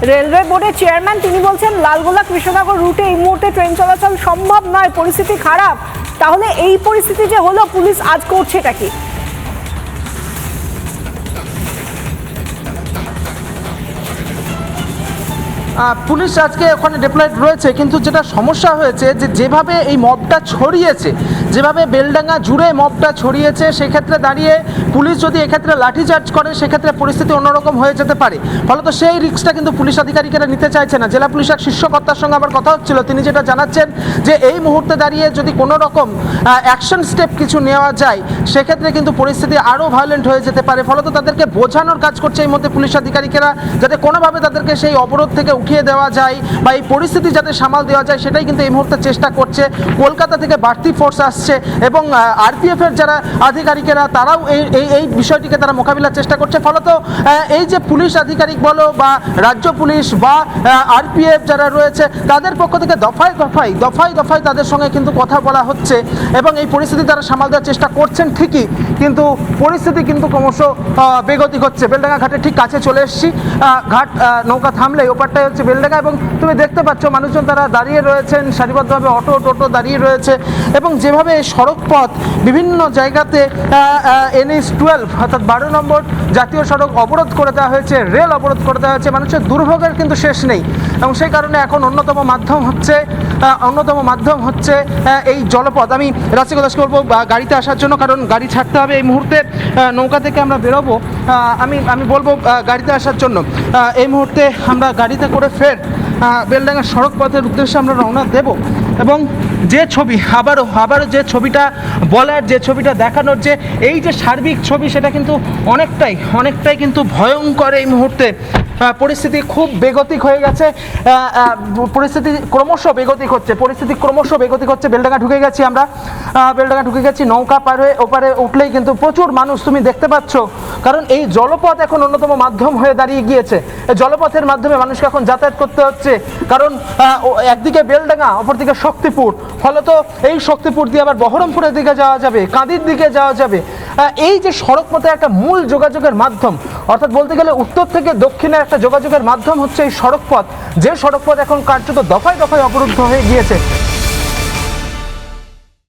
Railway বোর্ডের chairman তিনি বলছেন লালগোলা কৃষ্ণনগর রুটে এই মুহূর্তে ট্রেন চলাচল সম্ভব নয়, পরিস্থিতি খারাপ। তাহলে এই পরিস্থিতি যে হলো, পুলিশ আজ করছেটা কি? পুলিশ আজকে ওখানে ডিপ্লয়েড রয়েছে, কিন্তু যেটা সমস্যা হয়েছে যেভাবে এই মবটা ছড়িয়েছে, যেভাবে বেলডাঙ্গা জুড়ে মবটা ছড়িয়েছে, সেক্ষেত্রে দাঁড়িয়ে পুলিশ যদি এক্ষেত্রে লাঠিচার্জ করে সেক্ষেত্রে পরিস্থিতি অন্যরকম হয়ে যেতে পারে। ফলত সেই রিস্কটা কিন্তু পুলিশ আধিকারিকেরা নিতে চাইছে না। জেলা পুলিশ এক শীর্ষ কর্তার সঙ্গে আবার কথা হচ্ছিল, তিনি যেটা জানাচ্ছেন যে এই মুহূর্তে দাঁড়িয়ে যদি কোনো রকম অ্যাকশন স্টেপ কিছু নেওয়া যায় সেক্ষেত্রে কিন্তু পরিস্থিতি আরও ভায়োলেন্ট হয়ে যেতে পারে। ফলত তাদেরকে বোঝানোর কাজ করছে এই মধ্যে পুলিশ আধিকারিকেরা, যাতে কোনোভাবে তাদেরকে সেই অবরোধ থেকে উঠিয়ে দেওয়া যায় বা এই পরিস্থিতি যাতে সামাল দেওয়া যায়, সেটাই কিন্তু এই মুহূর্তে চেষ্টা করছে। কলকাতা থেকে বাড়তি ফোর্স আসছে এবং আরপিএফের যারা আধিকারিকেরা তারাও এই বিষয়টিকে তারা মোকাবিলার চেষ্টা করছে। ফলত এই যে পুলিশ আধিকারিক বলো বা রাজ্য পুলিশ বা আরপিএফ যারা রয়েছে, তাদের পক্ষ থেকে দফায় দফায় তাদের সঙ্গে কিন্তু কথা বলা হচ্ছে এবং এই পরিস্থিতি তারা সামাল দেওয়ার চেষ্টা করছেন ঠিকই, কিন্তু পরিস্থিতি কিন্তু ক্রমশ বেগতি হচ্ছে। বেলডাঙ্গা ঘাটের ঠিক কাছে চলে এসেছি। ঘাট নৌকা থামলে ওপারটাই হচ্ছে বেলডাঙ্গা এবং তুমি দেখতে পাচ্ছ মানুষজন তারা দাঁড়িয়ে রয়েছেন, সারিবদ্ধভাবে অটো টোটো দাঁড়িয়ে রয়েছে এবং যেভাবে সড়ক পথ বিভিন্ন জায়গাতে NH-12 অর্থাৎ 12 নম্বর জাতীয় সড়ক অবরোধ করে দেওয়া হয়েছে, রেল অবরোধ করে দেওয়া হয়েছে। মানুষের দুর্ভোগের কিন্তু শেষ নেই এবং সেই কারণে এখন অন্যতম মাধ্যম হচ্ছে এই জলপথ। আমি রাস্তাকে দাসকে বলবো গাড়িতে আসার জন্য, কারণ গাড়ি ছাড়তে হবে এই মুহূর্তে। নৌকা থেকে আমরা বেরোবো, আমি বলবো গাড়িতে আসার জন্য। এই মুহূর্তে আমরা গাড়িতে করে ফের বেলডাঙ্গা সড়ক পথের উদ্দেশ্যে আমরা রওনা দেব এবং যে ছবি আবারও যে ছবিটা বলার, যে ছবিটা দেখানোর, যে এই যে সার্বিক ছবি, সেটা কিন্তু অনেকটাই কিন্তু ভয়ঙ্কর। এই মুহূর্তে পরিস্থিতি খুব বেগতিক হয়ে গেছে, পরিস্থিতি ক্রমশ বেগতিক হচ্ছে। বেলডাঙ্গা ঢুকে গেছি, নৌকা পার হয়ে ওপারে উঠলেই কিন্তু প্রচুর মানুষ তুমি দেখতে পাচ্ছ, কারণ এই জলপথ এখন অন্যতম মাধ্যম হয়ে দাঁড়িয়ে গিয়েছে। এই জলপথের মাধ্যমে মানুষকে এখন যাতায়াত করতে হচ্ছে, কারণ একদিকে বেলডাঙ্গা, অপরদিকে শক্তিপুর। ফলত এই শক্তিপুর দিয়ে আবার বহরমপুরের দিকে যাওয়া যাবে, কাঁদির দিকে যাওয়া যাবে। এই যে সড়ক পথে একটা মূল যোগাযোগের মাধ্যম, অর্থাৎ বলতে গেলে উত্তর থেকে দক্ষিণে একটা যোগাযোগের মাধ্যম হচ্ছে এই সড়ক পথ, যে সড়ক পথ এখন কার্যত দফায় অবরুদ্ধ হয়ে গিয়েছে।